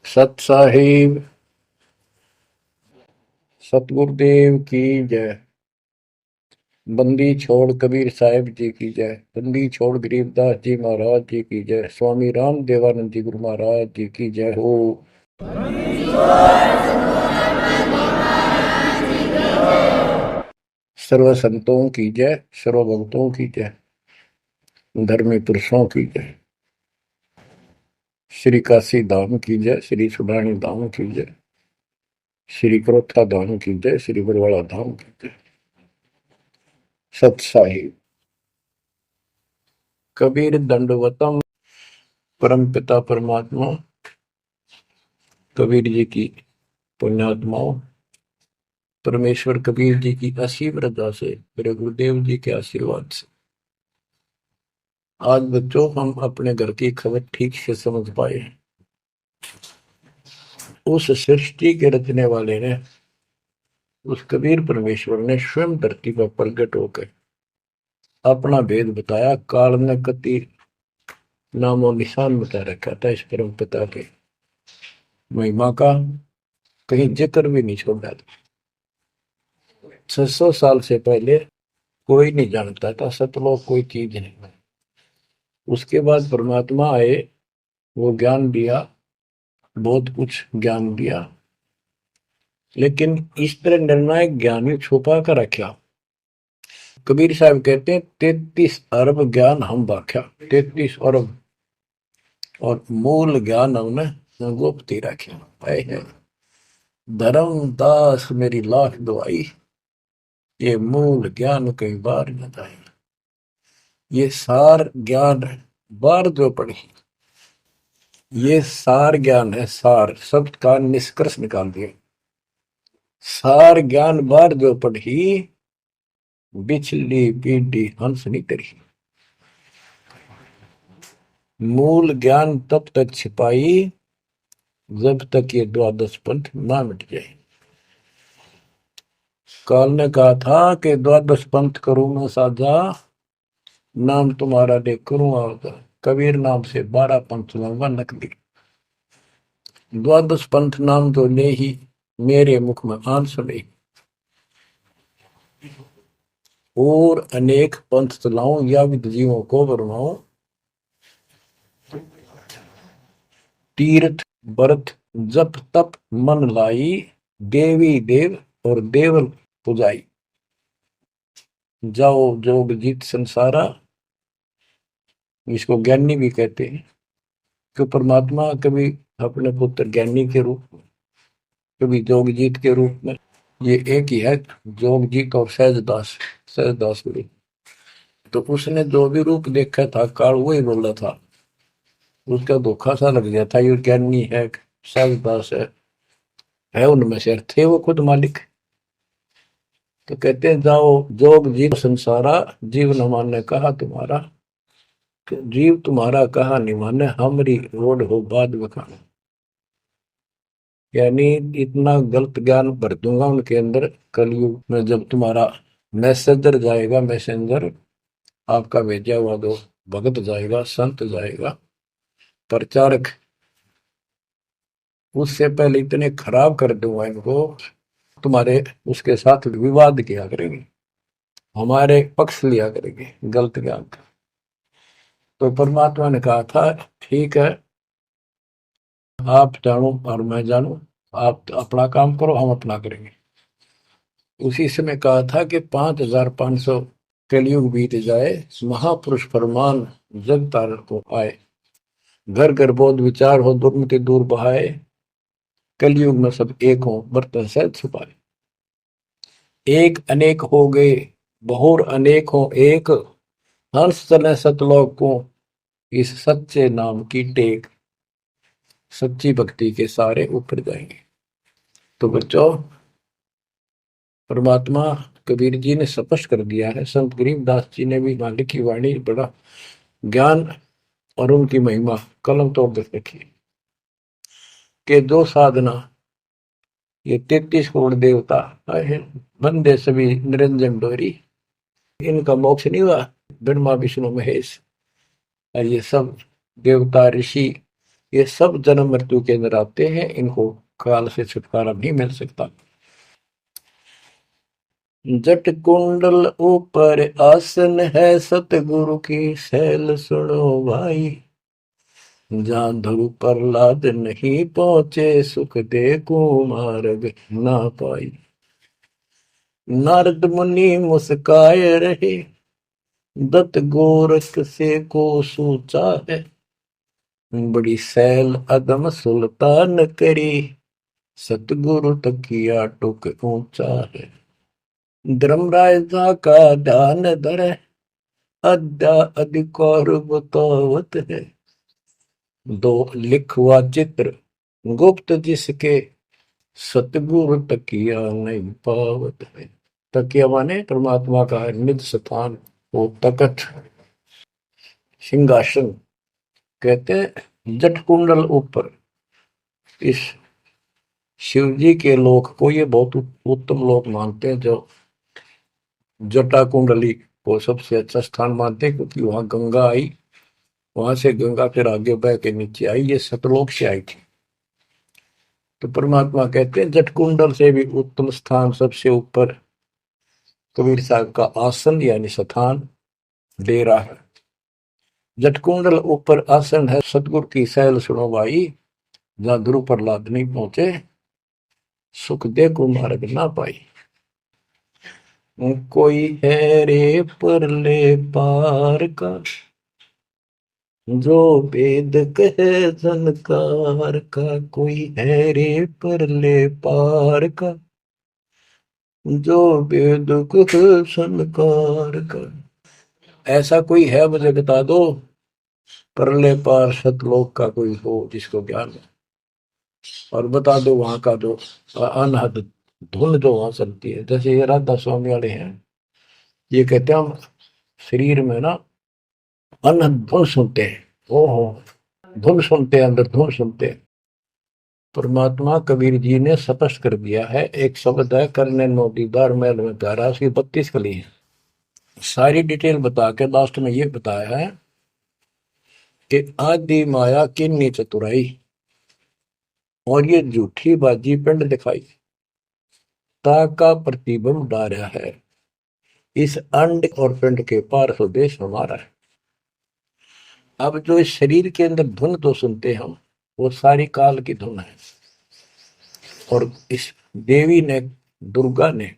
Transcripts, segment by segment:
सत साहिब सतगुरुदेव की जय। बंदी छोड़ कबीर साहिब जी की जय। बंदी छोड़ गरीबदास जी महाराज जी की जय। स्वामी राम देवानंद जी गुरु महाराज जी की जय हो। सर्व संतों की जय, सर्व भक्तों की जय, धर्मी पुरुषों की जय। श्री काशी धाम की जय, श्री सुडानी धाम की जय, श्री क्रोथा धाम की जय, श्री बरवाड़ा धाम की जय। सत साहिब कबीर दंडवतम। परम पिता परमात्मा कबीर जी की पुण्यात्माओं, परमेश्वर कबीर जी की असीम रजा से, मेरे गुरुदेव जी के आशीर्वाद से आज बच्चों हम अपने घर की खबर ठीक से समझ पाए। उस सृष्टि के रचने वाले ने, उस कबीर परमेश्वर ने स्वयं धरती पर प्रकट होकर अपना भेद बताया। काल ने कति नामो निशान बता रखा था इस परम पिता के महिमा का, कहीं जिक्र भी नहीं छोड़ा था। 600 साल से पहले कोई नहीं जानता था सतलोक कोई चीज नहीं। उसके बाद परमात्मा आए, वो ज्ञान दिया, बहुत कुछ ज्ञान दिया, लेकिन इस तरह निर्णायक ज्ञान छुपा कर रखा। कबीर साहब कहते हैं 33 अरब ज्ञान हम बाख्या, 33 अरब, और मूल ज्ञान हमने गुप्त ही रखा है। धर्म दास मेरी लाख दुआई, ये मूल ज्ञान कई बार न जाए। ये सार ज्ञान बार जो पढ़ी, ये सार ज्ञान है। सार शब्द का निष्कर्ष निकाल दिया। सार ज्ञान बार जो पढ़ी, बिछली पीढ़ी हंस नहीं तरी। मूल ज्ञान तब तक छिपाई जब तक ये द्वादश पंथ ना मिट जाए। काल ने कहा था कि द्वादश पंथ करूं मैं साझा, नाम तुम्हारा ले करूं आवजा। कबीर नाम से 12 पंथ लूंगा नकली। द्वादश पंथ नाम तो ले ही मेरे मुख में आन सुने, और अनेक पंथ चलाऊं या विद जीवों को बरमाऊं। तीर्थ व्रत जप तप मन लाई, देवी देव और देवल पुजाई। जाओ जोग जीत संसारा, इसको ज्ञानी भी कहते हैं। कि परमात्मा कभी अपने पुत्र ज्ञानी के रूप में, कभी जोगजीत के रूप में, ये एक ही है जोगजीत और सहजदास। सहजदास गुरु तो उसने जो भी रूप देखा था काल वही बोला था। उसका धोखा सा लग गया था, ये ज्ञानी है सहजदास है उनमें से थे वो खुद मालिक। तो कहते हैं जाओ जोग जीव संसारा, जीव न माने कहा तुम्हारा। जीव तुम्हारा कहा नहीं माने, हमारी रोड हो बाद बखाना। यानी इतना गलत ज्ञान भर दूंगा उनके अंदर कलयुग में, जब तुम्हारा मैसेंजर जाएगा, मैसेंजर आपका भेजा हुआ दो भगत जाएगा, संत जाएगा, प्रचारक, उससे पहले इतने खराब कर दूंगा इनको, तुम्हारे उसके साथ विवाद किया करेंगे, हमारे पक्ष लिया करेंगे गलत ज्ञान का। तो परमात्मा ने कहा था ठीक है, आप जानो और मैं जानू, आप अपना काम करो, हम अपना करेंगे। उसी समय कहा था कि 5500 कलयुग बीत जाए, महापुरुष फरमान जग तारण को आए। घर घर बोध विचार हो, दुर्मति दूर बहाए, कलयुग में सब एक हो, बर्तन सहज छुपाए। एक अनेक हो गए, बहुर अनेक हो एक, हंस चले सतलोक को, इस सच्चे नाम की टेक। सच्ची भक्ति के सारे ऊपर जाएंगे। तो बच्चों, परमात्मा कबीर जी ने स्पष्ट कर दिया है, संत गरीबदास जी ने भी मालिक की वाणी बड़ा ज्ञान और उनकी महिमा कलम तोड़ कर रखी कि दो साधना, ये 33 करोड़ देवता बंदे सभी निरंजन डोरी, इनका मोक्ष नहीं हुआ। ब्रह्मा विष्णु महेश और ये सब देवता ऋषि ये सब जन्म मृत्यु के अंदर आते हैं, इनको काल से छुटकारा नहीं मिल सकता। जट कुंडल ऊपर आसन है, सतगुरु की सैल सुनो भाई। जहाँ ध्रुव प्रहलाद नहीं पहुंचे, सुख दे कुमार्ग ना पाई। नारद मुनि मुस्काए रहे, दत्त गोरख से को सूचा है। बड़ी सैल अदम सुल्तान करी, सतगुरु तकिया टुक ऊंचा है। धर्मराजा का ध्यान धरे, अद्या अधिकार बतावत है। दो लिखवा चित्र गुप्त जिसके, सतगुरु तकिया नहीं पावत है। तकिया माने परमात्मा का निज स्थान, वो तकत सिंहासन कहते हैं। जट कुंडल ऊपर, इस शिव जी के लोक को ये बहुत उत्तम लोक मानते हैं, जो जटा कुंडली को सबसे अच्छा स्थान मानते हैं, क्योंकि वहां गंगा आई, वहां से गंगा फिर आगे बह के नीचे आई, ये सतलोक से आई थी। तो परमात्मा कहते हैं जट कुंडल से भी उत्तम स्थान, सबसे ऊपर कबीर साहब का आसन यानी स्थान डेरा है। जटकुंडल ऊपर आसन है, सतगुरु की सैल सुनो भाई। जहां ध्रुव प्रहलाद नहीं पहुंचे, सुख दे को मार्ग ना पाई। कोई है रे परले पार का, जो वेद कहे झनकार का। कोई है रे परले पार का, जो वेद कहे झनकार का। ऐसा कोई है मुझे बता दो, परले पार सतलोक का कोई हो जिसको ज्ञान है, और बता दो वहां का जो अनहद धुन जो वहां चलती है। जैसे ये राधा स्वामी वाले हैं, ये कहते हैं हम शरीर में ना अनहद धुन सुनते हैं। ओहो, धुन सुनते हैं, अंदर धुन सुनते हैं। परमात्मा कबीर जी ने स्पष्ट कर दिया है, एक शब्द है, करने नो दीदार महल में प्यारा, उसकी 32 कली है। सारी डिटेल बता के लास्ट में ये बताया है कि आदि माया किन्नी चतुराई, और ये झूठी बाजी पिंड दिखाई, ताका प्रतिबिंब डारा है। इस अंड और पिंड के पार स्वदेश हमारा है। अब जो इस शरीर के अंदर धुन तो सुनते हम, वो सारी काल की धुन है। और इस देवी ने, दुर्गा ने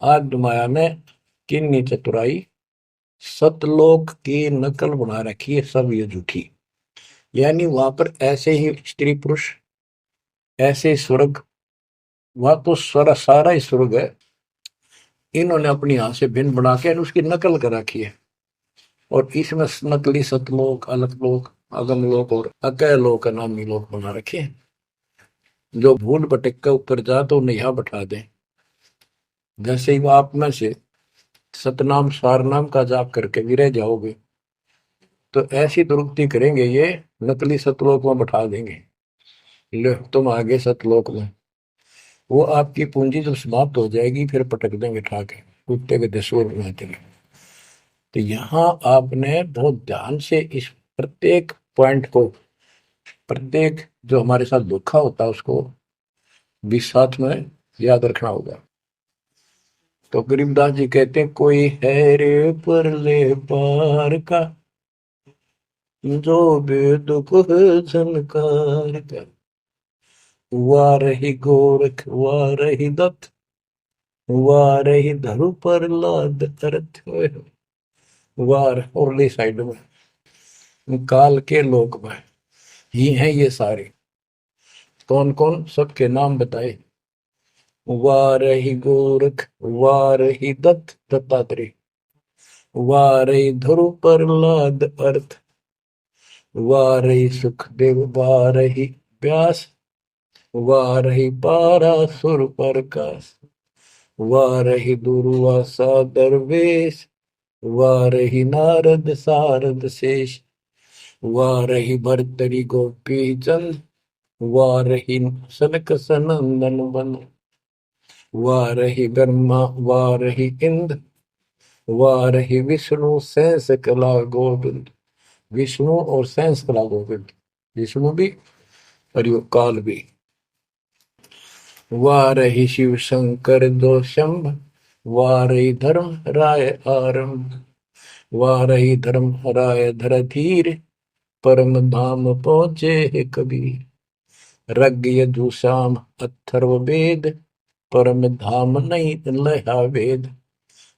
आदि माया में किन्नी चतुराई, सतलोक की नकल बना रखी है, सब ये झूठी। यानी वहां पर ऐसे ही स्त्री पुरुष, ऐसे स्वर्ग, वहां तो स्वर सारा ही स्वर्ग है, इन्होंने अपनी हाथ से भिन्न बना के उसकी नकल कर रखी है। और इसमें नकली सतलोक, अलकलोक, अगमलोक और अकैलोक नामी लोक बना रखे हैं। जो भूल भटक के ऊपर जा तो उन्हें यहाँ बैठा दें। जैसे ही वो आप में से सतनाम सारनाम का जाप करके भी रह जाओगे, तो ऐसी दुरुक्ति करेंगे, ये नकली सतलोक में बैठा देंगे। ले तुम आगे सतलोक में, वो आपकी पूंजी जब समाप्त हो जाएगी, फिर पटक देंगे ठाके, कुत्ते के दसूर में देंगे। तो यहाँ आपने बहुत ध्यान से इस प्रत्येक पॉइंट को, प्रत्येक जो हमारे साथ धोखा होता है उसको भी साथ में याद रखना होगा। तो गरीबदास जी कहते हैं, कोई है रे परले पार का, जो वेद को झनकार का। वाह रही गोरख, वाह रही दत्त, वाह रही धरु प्रहलाद तरत। वार औरली साइड में काल के लोक में ही हैं ये सारे। कौन कौन, सबके नाम बताए। वारही गोरख, वारही दत्त दत्तात्रेय, वारही ध्रुव प्रहलाद अर्थ, वारही सुखदेव, वारही व्यास, वारही पारासुर प्रकाश, वारही दुर्वासा दरवेश, वारही नारद सारद शेष, वारही भरतरी गोपी चंद, वारही सनक सनंदन बन, वारही ब्रह्मा, वारही इंद्र, वारही विष्णु सहस कला गोविंद। विष्णु और सहस कला गोविंद, विष्णु भी और यो काल भी। वारहि शिव शंकर दो शंभ, वारहि धर्म राय आरंभ, वारहि धर्म राय धर धीर, परम धाम पहुंचे है कबीर। रग यजुषाम अथर्व वेद, परम धाम नहीं लहा वेद।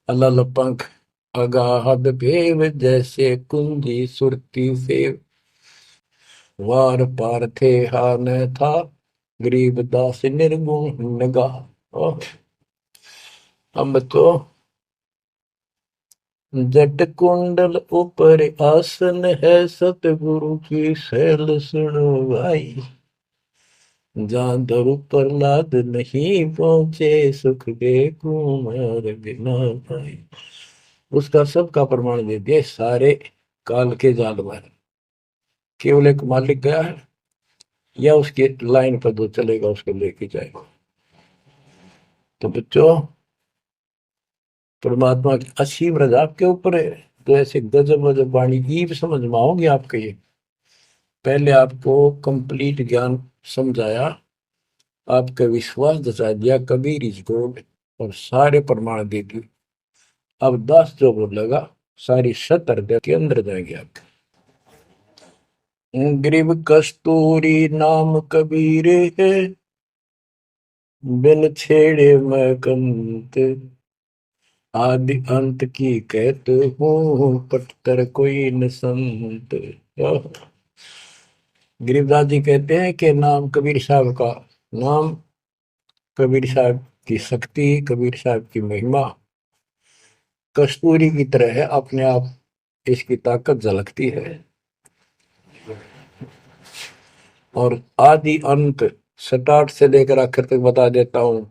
अलल पंख अगाहद भेव, जैसे कुंजी सुरती सेव। वार पार थे हा न था, गरीबदास निर्गुण नगा। हम तो जट कुंडल ऊपर आसन है, सतगुरु की शैल सुनो भाई। जहाँ दरु प्रहलाद नहीं पहुंचे, सुख दे कुमार बिना भाई। उसका सबका प्रमाण दे दिए सारे काल के जाल में। केवल एक मालिक गया है या उसके लाइन पर जो चलेगा उसको लेके जाएगा। तो बच्चों, परमात्मा की असीम रजा आपके ऊपर है। तो ऐसे गजब गजब वाणी की भी समझ में आओगे आपके। ये पहले आपको कंप्लीट ज्ञान समझाया, आपका विश्वास जता दिया कबीर इज गॉड, और सारे प्रमाण दे दिए। अब 10 जो बोलेगा सारी 70 हृदय के अंदर जाएंगे आपके। ग्रीव कस्तूरी नाम कबीर है, बिन छेड़े मैं कंत। आदि अंत की कहते हूँ, पटतर कोई न संत। गरीबदास जी कहते हैं कि नाम कबीर साहब का नाम, कबीर साहब की शक्ति, कबीर साहब की महिमा कस्तूरी की तरह है, अपने आप इसकी ताकत झलकती है। और आदि अंत स्टार्ट से लेकर आखिर तक बता देता हूं।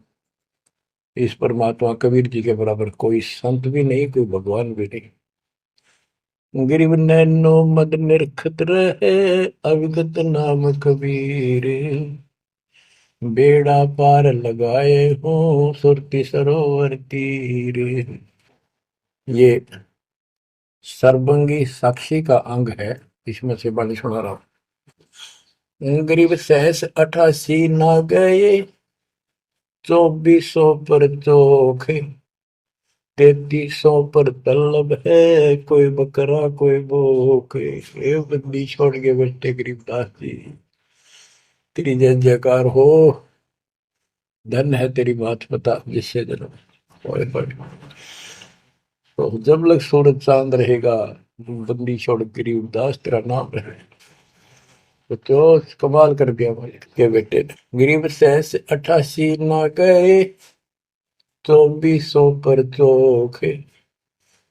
इस परमात्मा कबीर जी के बराबर कोई संत भी नहीं, कोई भगवान भी नहीं। गिरिव नैनो मद निरखत रहे, अविगत नाम कबीर। बेड़ा पार लगाए हो, सुरती सरोवर तीर। ये सर्वंगी साक्षी का अंग है, इसमें से बाणी सुना रहा हूं। गरीब सहस 88 ना गए, 2400 पर चोखे। 3300 पर तलब है, कोई बकरा कोई भूखे। ये बंदी छोड़ के बैठे गरीबदास जी, तेरी जय जयकार हो। धन है तेरी बात पता जिससे जन्म। तो जब लग सूरज चांद रहेगा, बंदी छोड़ गरीबदास तेरा नाम रहे। तो कमाल कर दिया भाई के बेटे ने। गरीब सहस 88 ना गए, 2400 पर चोखे।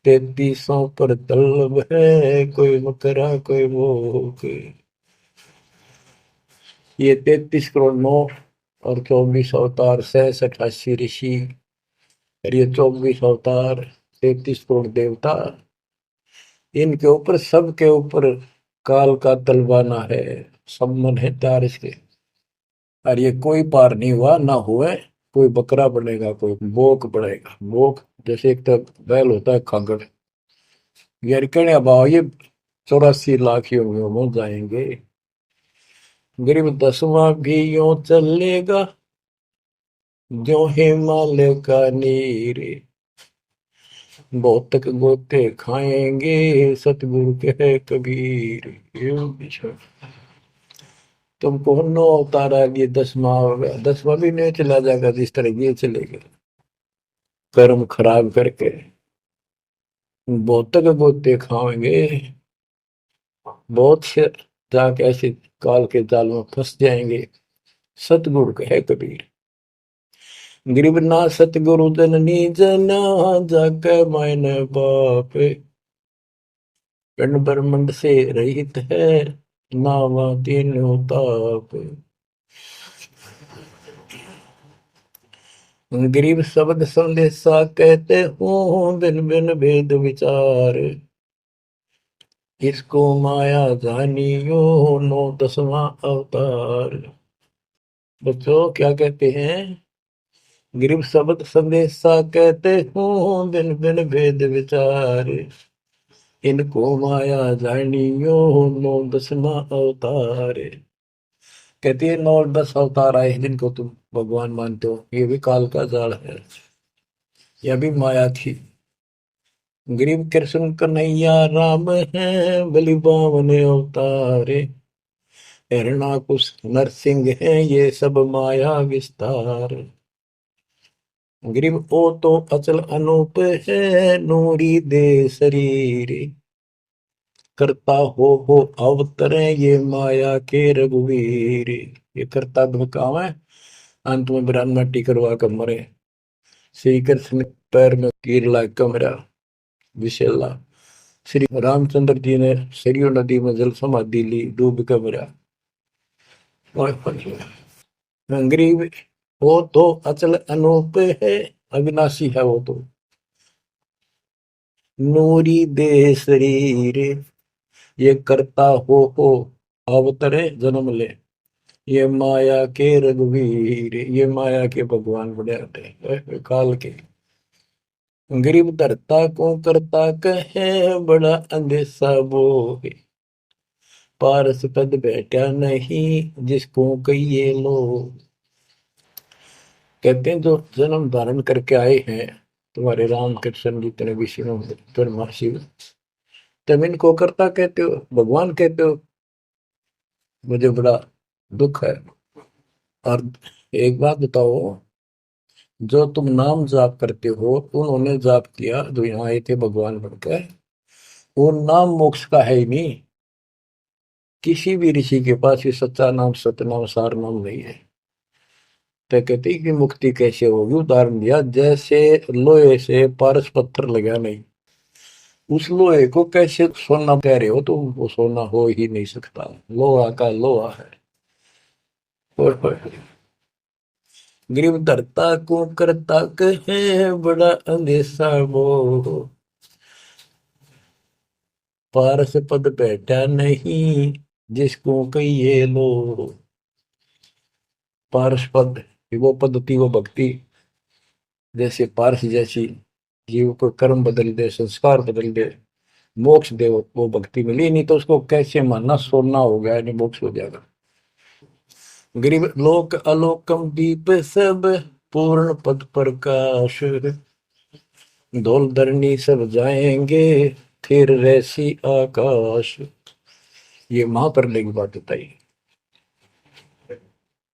3300 पर तलब है, कोई बकरा कोई भूख। ये 33 करोड़ 9 और 24 अवतार, 88 ऋषि, और ये 24 अवतार, 33 करोड़ देवता। इनके ऊपर, सबके ऊपर काल का तलवाना है, सब मन है तार इसके। और ये कोई पार नहीं हुआ ना हुआ। कोई बकरा बनेगा, कोई बोक बनेगा। बोक जैसे एक तो बैल होता है खागड़, यार कहने भाव ये 84 लाख ही होंगे, हो जाएंगे। गरीब 10वां भी यूं चलेगा, जो हिमालय का नीर। बहुत तक गोते खाएंगे, सतगुरु के कबीर। तुमको 9 अवतार आ गए, 10वां भी नहीं चला जाएगा जिस तरह ये चलेगा, कर्म खराब करके। बहुत तक गोते खाएंगे, बहुत से जाके ऐसे काल के जाल में फंस जाएंगे। सतगुरु कहे कबीर, गरीब ना सतगुरु जननी जना, जाके मायने बाप। पिंड ब्रह्मंड से रहित है, नावा तीनों ताप। गरीब शब्द संदेशा कहते हूँ, बिन बिन भेद विचार। इसको माया जानियो, 9 10वां अवतार। बच्चों क्या कहते हैं? गरीब शब्द संदेशा कहते हूँ, बिन बिन भेद विचार। इनको माया जानियो, 9 10वां अवतार। कहती है 9 10 अवतार आए हैं जिनको तुम भगवान मानते हो, ये भी काल का जाल है, यह भी माया थी। गरीब कृष्ण कन्हैया राम है, बलि बावन अवतारे। हिरणाकुश नरसिंह है, ये सब माया विस्तार। गरीब ओ तो अचल अनूप है, नूरी दे शरीर। करता हो अवतरे, ये माया के रघुवीर। ये करता काम है, अंत में बिरान मट्टी करवा कर मरे। श्री कृष्ण पैर में कीर लाग कर मरा, विशेला। श्री रामचंद्र जी ने सरयू नदी में जल समाधि ली, डूब कर मरा। गरीब वो तो अचल अनूप है, अविनाशी है वो तो। नूरी दे शरीर, ये करता हो अवतरे जन्म ले। ये माया के रघुवीर, ये माया के भगवान बड़े आते हैं काल के। गरीब धरता को करता कहे, बड़ा अंदेशा वो है। पारस पद बैठा नहीं, जिसको कहिए लो। कहते हैं जो जन्म धारण करके आए हैं तुम्हारे राम कृष्ण जितने विष्णु ब्रह्मा शिव, तुम इनको करता कहते हो, भगवान कहते हो। मुझे बड़ा दुख है। और एक बात बताओ, जो तुम नाम जाप करते हो, उन्होंने जाप किया जो यहाँ आए थे भगवान बनकर, वो नाम मोक्ष का है ही नहीं। किसी भी ऋषि के पास ये सच्चा नाम सतनाम सार नाम नहीं है। तो कहते हैं कि मुक्ति कैसे होगी, उदाहरण दिया जैसे लोहे से पारस पत्थर लगा नहीं, उस लोहे को कैसे सोना कह रहे हो, तो वो सोना हो ही नहीं सकता, लोहा का लोहा है। और गरीब धरता को करता कहे, बड़ा अंदेशा वो। पारस पद बैठा नहीं, जिसको कहिए लो। पारस पद वो पद्धति, वो भक्ति, जैसे पारस जैसी जीव को कर्म बदल दे, संस्कार बदल दे, मोक्ष दे, वो भक्ति मिली नहीं तो उसको कैसे मानना सोना हो गया, नहीं मोक्ष हो जाएगा। गरीब लोक अलोकम दीप सब, पूर्ण पद प्रकाश। धौल धरनी सब जाएंगे, फिर रहसी आकाश। ये महाप्रलय की बात बताई।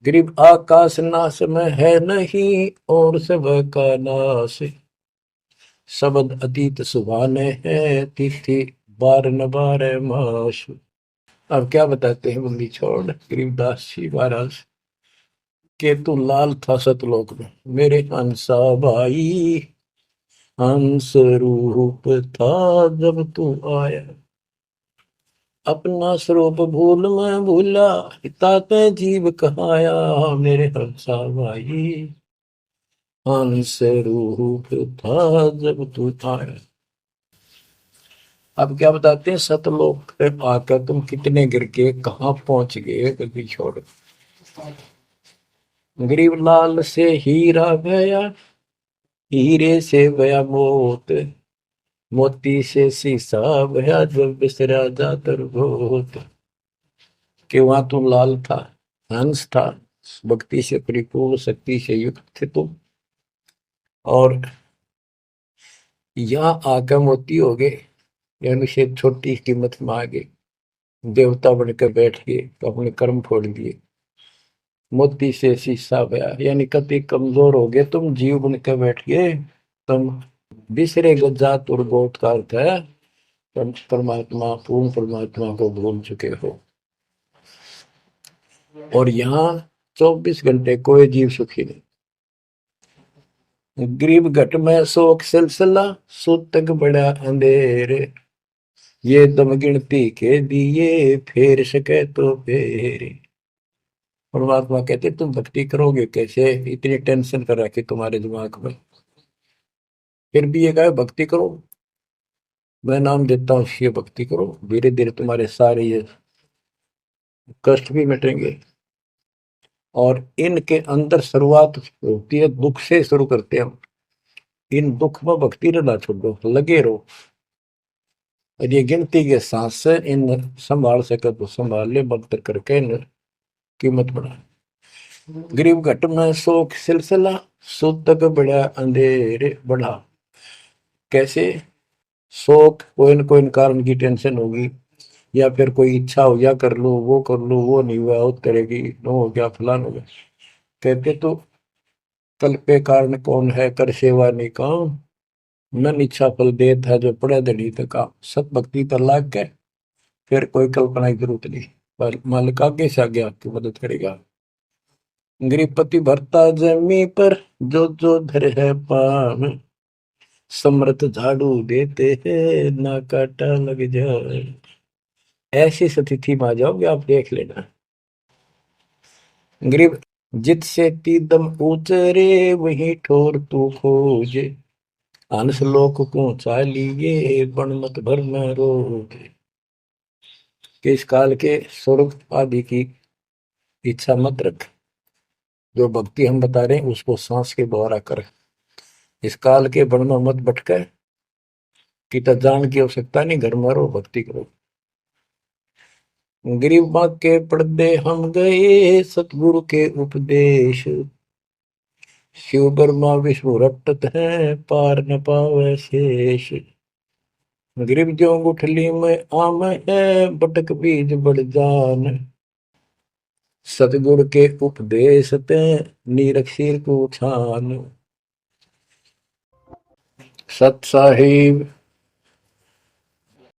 गरीब आकाश नाश में है नहीं, और सब का नाश। शब्द अतीत सुभाने हैं, तिथि बार न बार मास। अब क्या बताते हैं बंदी छोड़ गरीबदास जी महाराज के, तू लाल था सतलोक में मेरे हंसा भाई। हंस रूप था जब तू आया, अपना स्वरूप भूल मैं भूला, ताते जीव कहाया मेरे हंसा भाई। हंस रूप था जब तू आया। अब क्या बताते हैं, सतलोक पे आकर तुम कितने गिर के कहाँ पहुंच गए, कभी छोड़। गरीब लाल से हीरा गया, हीरे से गया मोत। मोती से शीशा गया, जब बिसरा जातर भूत। कि वहां तुम लाल था, हंस था, भक्ति से परिपूर्ण, शक्ति से युक्त थे तुम, और यहाँ आकर मोती हो गए, यानी से छोटी कीमत में आ गए, देवता बनकर बैठ गए, तो अपने कर्म फोड़ दिए। मोती से शीशा गया, यानी कति कमजोर हो गए तुम, जीव बन के बैठ गए तुम। बिसरे जात और गोत का अर्थ है परमात्मा, पूर्ण परमात्मा को भूल चुके हो। और यहाँ 24 घंटे कोई जीव सुखी नहीं। गरीब घट में शोक सिलसिला, सूतक बड़ा अंधेरे। ये दम गिनती के दिए, फेर सके तो फेरे। परमात्मा कहते तुम भक्ति करोगे कैसे, इतनी टेंशन कर रखी तुम्हारे दिमाग में, फिर भी ये कहे भक्ति करो, मैं नाम देता हूँ, ये भक्ति करो, धीरे धीरे तुम्हारे सारे ये कष्ट भी मिटेंगे। और इनके अंदर शुरुआत होती है दुख से, शुरू करते हैं हम। इन दुख में भक्ति रहना छोड़ो, लगे रहो। और ये गिनती के सांस से इन संभाल सके तो संभाल ले, मंत्र करके इन कीमत बढ़ा। गरीब घट में शोक सिलसिला, सूतक बड़ा अंधेरे बढ़ा। कैसे? शोक कोई न कोई कारण की टेंशन होगी, या फिर कोई इच्छा हो गया कर लो, वो कर लो, वो नहीं हुआ, उस तरह की नो हो गया, फलान हो गया। कहते तो कल पे कारण कौन है, कर सेवा नहीं काम, मन इच्छा फल देत है जो पड़े धनी तक। सत भक्ति पर लाग के फिर कोई कल्पना की जरूरत नहीं, पर मालिक आगे से आगे आपकी मदद करेगा। गृहपति भरता जमी पर जो धर है पाम, समर्थ झाड़ू देते हैं ना काटा लग जाए। ऐसी स्थिति में आ जाओगे आप, देख लेना। गरीब जित से तीदम उतरे वही ठोर तू खोजे, हंस लोक को चालिए बन मत भर में रोगे। कि इस काल के स्वर्ग आदि की इच्छा मत रख, जो भक्ति हम बता रहे हैं उसको सांस के द्वारा कर। इस काल के बन में मत भटके, कि जान की आवश्यकता नहीं, घर में रहो भक्ति करो। गरीब माँ के पर्दे हम गए सतगुरु के उपदेश, शिव ब्रह्मा विष्णु रटत हैं पार न पावे शेष। गरीब जो गुठली में आम है बटक बीज बढ़ जान, सतगुरु के उपदेश ते नीरख सिर को छान। सत साहिब